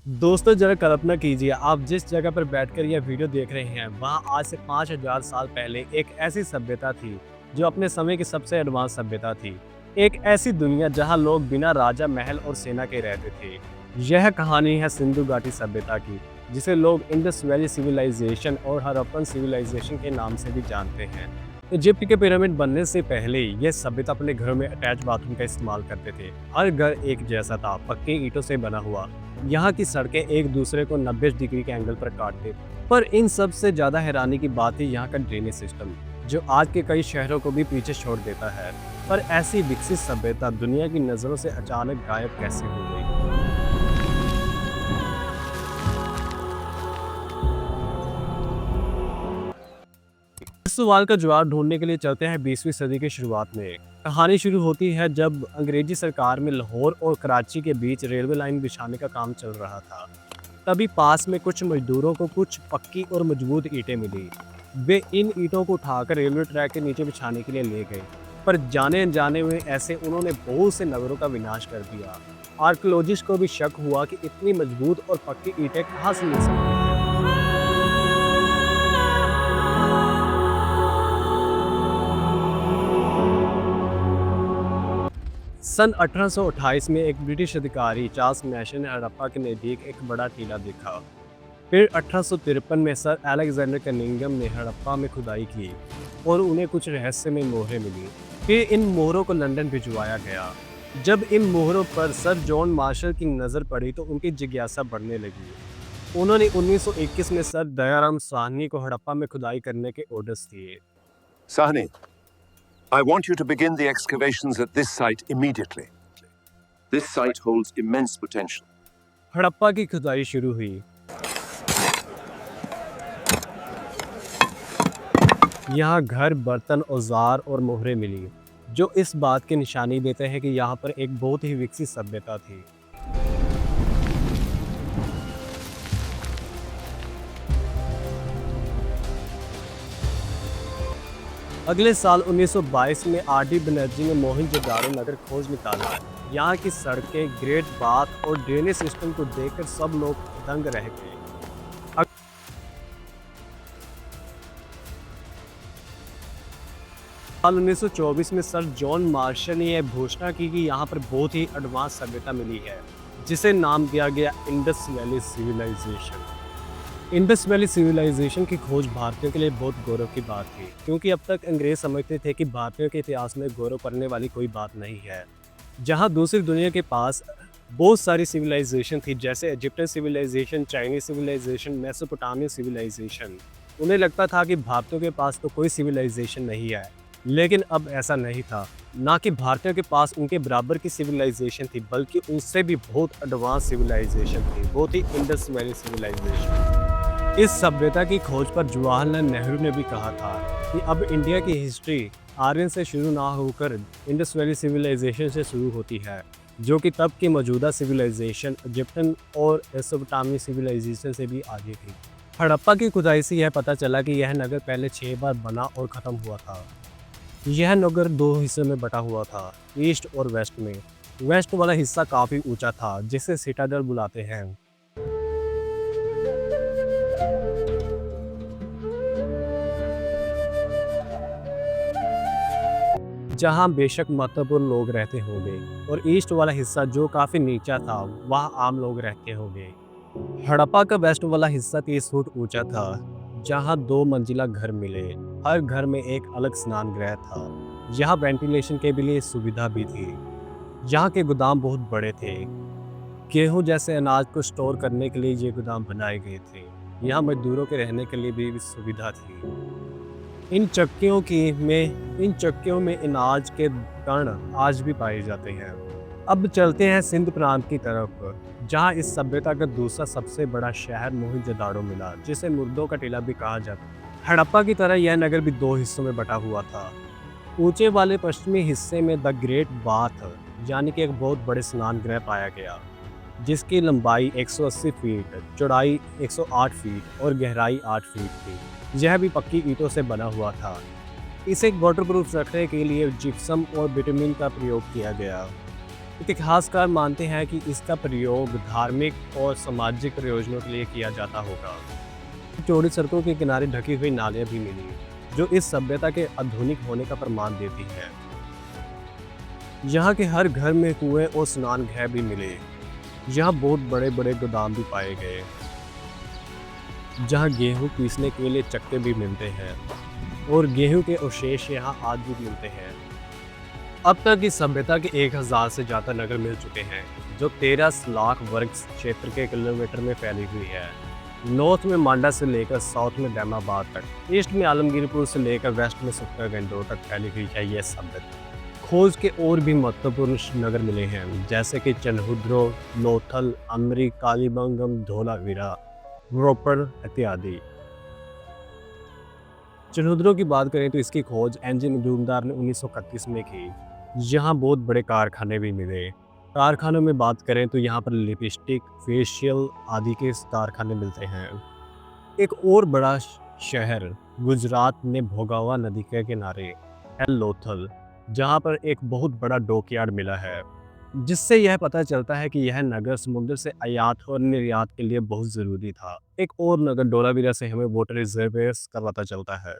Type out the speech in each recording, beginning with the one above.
दोस्तों जरा कल्पना कीजिए आप जिस जगह पर बैठकर यह वीडियो देख रहे हैं वहाँ आज से 5000 साल पहले एक ऐसी सभ्यता थी जो अपने समय की सबसे एडवांस सभ्यता थी। एक ऐसी दुनिया जहाँ लोग बिना राजा महल और सेना के रहते थे। यह कहानी है सिंधु घाटी सभ्यता की, जिसे लोग इंडस वैली सिविलाइजेशन और हड़प्पन सिविलाइजेशन के नाम से भी जानते हैं। इजिप्ट के पिरामिड बनने से पहले यह सभ्यता अपने घरों में अटैच बाथरूम का इस्तेमाल करते थे। हर घर एक जैसा था, पक्के ईंटों से बना हुआ। यहाँ की सड़कें एक दूसरे को 90 डिग्री के एंगल पर काटते। पर इन सब से ज्यादा हैरानी की बात है यहाँ का ड्रेनेज सिस्टम, जो आज के कई शहरों को भी पीछे छोड़ देता है। पर ऐसी विकसित सभ्यता दुनिया की नजरों से अचानक गायब कैसे हो गई? इस सवाल का जवाब ढूंढने के लिए चलते हैं 20वीं सदी की शुरुआत में। कहानी शुरू होती है जब अंग्रेजी सरकार में लाहौर और कराची के बीच रेलवे लाइन बिछाने का काम चल रहा था। तभी पास में कुछ मजदूरों को कुछ पक्की और मजबूत ईंटें मिली। वे इन ईंटों को उठाकर रेलवे ट्रैक के नीचे बिछाने के लिए ले गए। पर जाने अनजाने में ऐसे उन्होंने बहुत से नगरों का विनाश कर दिया। आर्कियोलॉजिस्ट को भी शक हुआ कि इतनी मजबूत और पक्की ईंटें कहाँ से मिल सकती हैं। सन 1828 में एक ब्रिटिश अधिकारी चार्ल्स मैशन ने हड़प्पा के नज़दीक एक बड़ा टीला देखा। फिर 1853 में सर अलेक्जेंडर कनिंघम ने हड़प्पा में खुदाई की और उन्हें कुछ रहस्यमय मोहरें मिली। फिर इन मोहरों को लंदन भिजवाया गया। जब इन मोहरों पर सर जॉन मार्शल की नज़र पड़ी तो उनकी जिज्ञासा बढ़ने लगी। उन्होंने 1921 में सर दयाराम साहनी को हड़प्पा में खुदाई करने के ऑर्डर्स दिए। Sahni, I want you to begin the excavations at this site immediately. This site holds immense potential. Harappa की खुदाई शुरू हुई। यहाँ घर, बर्तन, औजार और मोहरें मिली, जो इस बात की निशानी देते हैं कि यहाँ पर एक बहुत ही विकसित सभ्यता थी। अगले साल 1922 में आर.डी. बनर्जी ने मोहनजोदाड़ो नगर खोज निकाला। यहाँ की सड़कें, ग्रेट बाथ और ड्रेनेज सिस्टम को देखकर सब लोग दंग रह गए। साल 1924 में सर जॉन मार्शल ने यह घोषणा की कि यहाँ पर बहुत ही एडवांस सभ्यता मिली है, जिसे नाम दिया गया Indus valley civilisation. Indus valley civilisation की खोज भारतीयों के लिए बहुत गौरव की बात थी, क्योंकि अब तक अंग्रेज समझते थे कि भारतीयों के इतिहास में गौरव करने वाली कोई बात नहीं है। जहाँ दूसरी दुनिया के पास बहुत सारी सिविलाइजेशन थी, जैसे Egyptian civilisation, Chinese civilisation, Mesopotamian civilisation, उन्हें लगता था कि भारतीयों के पास तो कोई सिविलाइजेशन नहीं है। लेकिन अब ऐसा नहीं था। ना कि भारतीयों के पास उनके बराबर की सिविलाइजेशन थी, बल्कि उनसे भी बहुत एडवांस सिविलाइजेशन थी, बहुत ही इंडस वैली सिविलाइजेशन। इस सभ्यता की खोज पर जवाहरलाल नेहरू ने भी कहा था कि अब इंडिया की हिस्ट्री आर्यन से शुरू ना होकर इंडस वैली सिविलाइजेशन से शुरू होती है, जो कि तब की मौजूदा सिविलाइजेशन इजिप्टियन और मेसोपोटामियन सिविलाइजेशन से भी आगे थी। हड़प्पा की खुदाई से यह पता चला कि यह नगर पहले 6 बार बना और ख़त्म हुआ था। यह नगर 2 हिस्सों में बटा हुआ था, ईस्ट और वेस्ट में। वेस्ट वाला हिस्सा काफ़ी ऊंचा था, जिसे सिटाडेल बुलाते हैं। जहां बेशक महत्वपूर्ण लोग रहते होंगे, और ईस्ट वाला हिस्सा जो काफ़ी नीचा था, वहां आम लोग रहते होंगे। हड़प्पा का वेस्ट वाला हिस्सा 30 फुट ऊंचा था, जहां 2 मंजिला घर मिले। हर घर में एक अलग स्नान गृह था। यहाँ वेंटिलेशन के भी लिए सुविधा भी थी। यहाँ के गोदाम बहुत बड़े थे। गेहूं जैसे अनाज को स्टोर करने के लिए ये गोदाम बनाए गए थे। यहाँ मजदूरों के रहने के लिए भी सुविधा थी। इन चक्कियों में अनाज के कण आज भी पाए जाते हैं। अब चलते हैं सिंध प्रांत की तरफ, जहां इस सभ्यता का दूसरा सबसे बड़ा शहर मोहनजोदाड़ो मिला, जिसे मुर्दों का टीला भी कहा जाता है। हड़प्पा की तरह यह नगर भी 2 हिस्सों में बटा हुआ था। ऊंचे वाले पश्चिमी हिस्से में द ग्रेट बाथ यानी कि एक बहुत बड़े स्नान गृह पाया गया, जिसकी लंबाई 180 फीट, चौड़ाई 108 फीट और गहराई 8 फीट थी। यह भी पक्की ईंटों से बना हुआ था। इसे वाटरप्रूफ रखने के लिए जिप्सम और बिटुमिन का प्रयोग किया गया। इतिहासकार मानते हैं कि इसका प्रयोग धार्मिक और सामाजिक प्रयोजनों के लिए किया जाता होगा। चौड़ी सड़कों के किनारे ढकी हुई नालियां भी मिली, जो इस सभ्यता के आधुनिक होने का प्रमाण देती है। यहाँ के हर घर में कुएं और स्नान गृह भी मिले। यहाँ बहुत बड़े बड़े गोदाम भी पाए गए, जहाँ गेहूं पीसने के लिए चक्के भी मिलते हैं और गेहूं के अवशेष यहाँ आज भी मिलते हैं। अब तक इस सभ्यता के 1000 से ज़्यादा नगर मिल चुके हैं, जो 13 लाख वर्ग क्षेत्र के किलोमीटर में फैली हुई है। नॉर्थ में मांडा से लेकर साउथ में दैमाबाद तक, ईस्ट में आलमगीरपुर से लेकर वेस्ट में सुक्का गंडोर तक फैली हुई है यह सभ्यता। खोज के और भी महत्वपूर्ण नगर मिले हैं, जैसे कि चनहुद्रो, लोथल, अमरी, कालीबंगम, धोलावीरा, रोपड़ इत्यादि। चनहुद्रो की बात करें तो इसकी खोज एनजे मजूमदार ने 1931 में की। यहाँ बहुत बड़े कारखाने भी मिले। कारखानों में बात करें तो यहाँ पर लिपस्टिक, फेशियल आदि के कारखाने मिलते हैं। एक और बड़ा शहर गुजरात में भोगावा नदी के किनारे है लोथल, जहाँ पर एक बहुत बड़ा डॉकयार्ड मिला है, जिससे यह पता चलता है कि यह नगर समुद्र से आयात और निर्यात के लिए बहुत ज़रूरी था। एक और नगर डोलावीरा से हमें वाटर रिजर्वेयर्स का पता चलता है।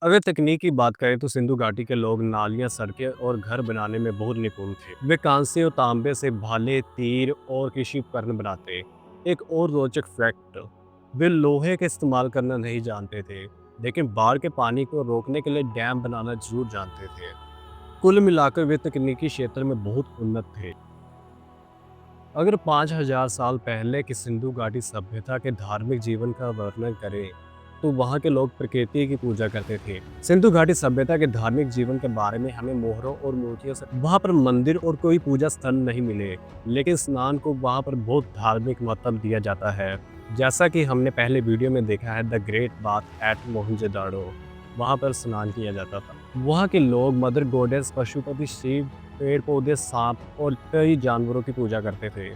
अगर तकनीक की बात करें तो सिंधु घाटी के लोग नालियां, सड़कें और घर बनाने में बहुत निपुण थे। वे कांसे और तांबे से भाले, तीर और कृषि उपकरण बनाते। एक और रोचक फैक्ट, वे लोहे का इस्तेमाल करना नहीं जानते थे, लेकिन बाढ़ के पानी को रोकने के लिए डैम बनाना जरूर जानते थे। कुल मिलाकर वे तकनीकी क्षेत्र में बहुत उन्नत थे। अगर 5000 साल पहले की सिंधु घाटी सभ्यता के धार्मिक जीवन का वर्णन करें तो वहाँ के लोग प्रकृति की पूजा करते थे। सिंधु घाटी सभ्यता के धार्मिक जीवन के बारे में हमें मोहरों और मूर्तियों से वहाँ पर मंदिर और कोई पूजा स्थल नहीं मिले, लेकिन स्नान को वहाँ पर बहुत धार्मिक महत्व दिया जाता है। जैसा कि हमने पहले वीडियो में देखा है, the great bath eight Mohenjodaro, वहाँ पर स्नान किया जाता था। वहाँ के लोग मदर गॉडेस, पशुपति शिव, पेड़ पौधे, सांप और कई जानवरों की पूजा करते थे।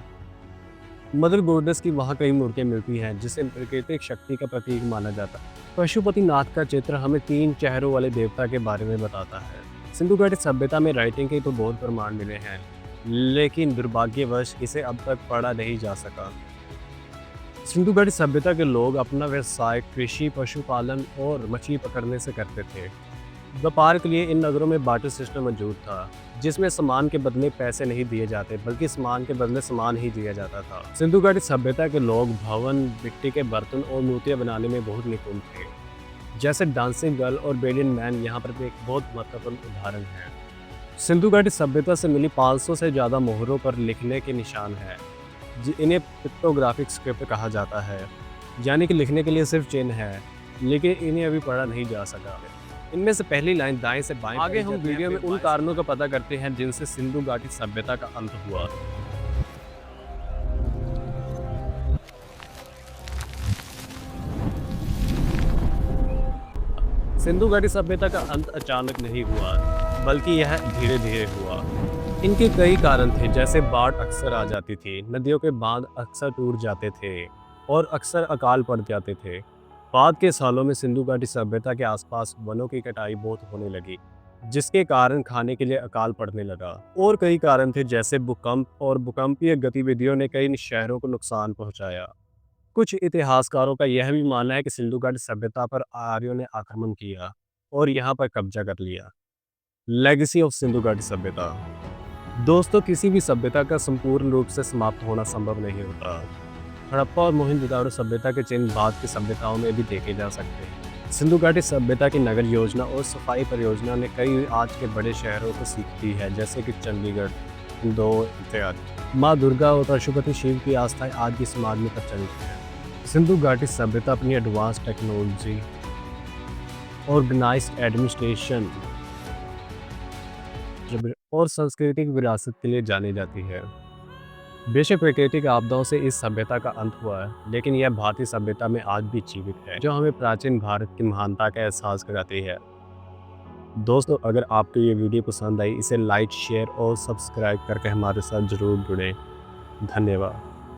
मदर गॉडेस की वहाँ कई मूर्तियाँ मिलती हैं, जिसे प्राकृतिक शक्ति का प्रतीक माना जाता है। पशुपति नाथ का चित्र हमें 3 चेहरों वाले देवता के बारे में बताता है। सिंधु घाटी सभ्यता में राइटिंग के तो बहुत प्रमाण मिले हैं, लेकिन दुर्भाग्यवश इसे अब तक पढ़ा नहीं जा सका। सिंधु घाटी सभ्यता के लोग अपना व्यवसाय कृषि, पशुपालन और मछली पकड़ने से करते थे। व्यापार के लिए इन नगरों में बार्टर सिस्टम मौजूद था, जिसमें सामान के बदले पैसे नहीं दिए जाते, बल्कि सामान के बदले सामान ही दिया जाता था। सिंधु घाटी सभ्यता के लोग भवन, मिट्टी के बर्तन और मूर्तियां बनाने में बहुत निपुण थे। जैसे डांसिंग गर्ल और बेलियन मैन यहाँ पर एक बहुत महत्वपूर्ण उदाहरण है। सिंधु घाटी सभ्यता से मिली 500 से ज़्यादा मोहरों पर लिखने के निशान हैं, इन्हें पिक्टोग्राफिक स्क्रिप्ट कहा जाता है, यानी कि लिखने के लिए सिर्फ चिन्ह है, लेकिन इन्हें अभी पढ़ा नहीं जा सका। इनमें से पहली लाइन दाएं से बाएं। आगे हम वीडियो में उन कारणों का पता करते हैं जिनसे सिंधु घाटी सभ्यता का अंत हुआ। सिंधु घाटी सभ्यता का अंत अचानक नहीं हुआ, बल्कि यह धीरे धीरे हुआ। इनके कई कारण थे, जैसे बाढ़ अक्सर आ जाती थी, नदियों के बांध अक्सर टूट जाते थे और अक्सर अकाल पड़ जाते थे। बाद के सालों में सिंधु घाटी सभ्यता के आसपास वनों की कटाई बहुत होने लगी, जिसके कारण खाने के लिए अकाल पड़ने लगा। और कई कारण थे, जैसे भूकंप और भूकंपीय गतिविधियों ने कई शहरों को नुकसान पहुंचाया। कुछ इतिहासकारों का यह भी मानना है कि सिंधु घाटी सभ्यता पर आर्यों ने आक्रमण किया और यहाँ पर कब्जा कर लिया। लेगेसी ऑफ सिंधु घाटी सभ्यता। दोस्तों, किसी भी सभ्यता का संपूर्ण रूप से समाप्त होना संभव नहीं होता। हड़प्पा और मोहनजोदाड़ो सभ्यता के चिन्ह बाद की सभ्यताओं में भी देखे जा सकते हैं। सिंधु घाटी सभ्यता की नगर योजना और सफाई परियोजना ने कई आज के बड़े शहरों को सीख दी है, जैसे कि चंडीगढ़, इंदौर इत्यादि। माँ दुर्गा और पशुपति शिव की आस्थाएं आज भी समाज में प्रचलित है। सिंधु घाटी सभ्यता अपनी एडवांस टेक्नोलॉजी, ऑर्गेनाइज्ड एडमिनिस्ट्रेशन और सांस्कृतिक विरासत के लिए जानी जाती है। बेशक प्राकृतिक आपदाओं से इस सभ्यता का अंत हुआ है, लेकिन यह भारतीय सभ्यता में आज भी जीवित है, जो हमें प्राचीन भारत की महानता का एहसास कराती है। दोस्तों, अगर आपको ये वीडियो पसंद आई, इसे लाइक, शेयर और सब्सक्राइब करके हमारे साथ जरूर जुड़ें। धन्यवाद।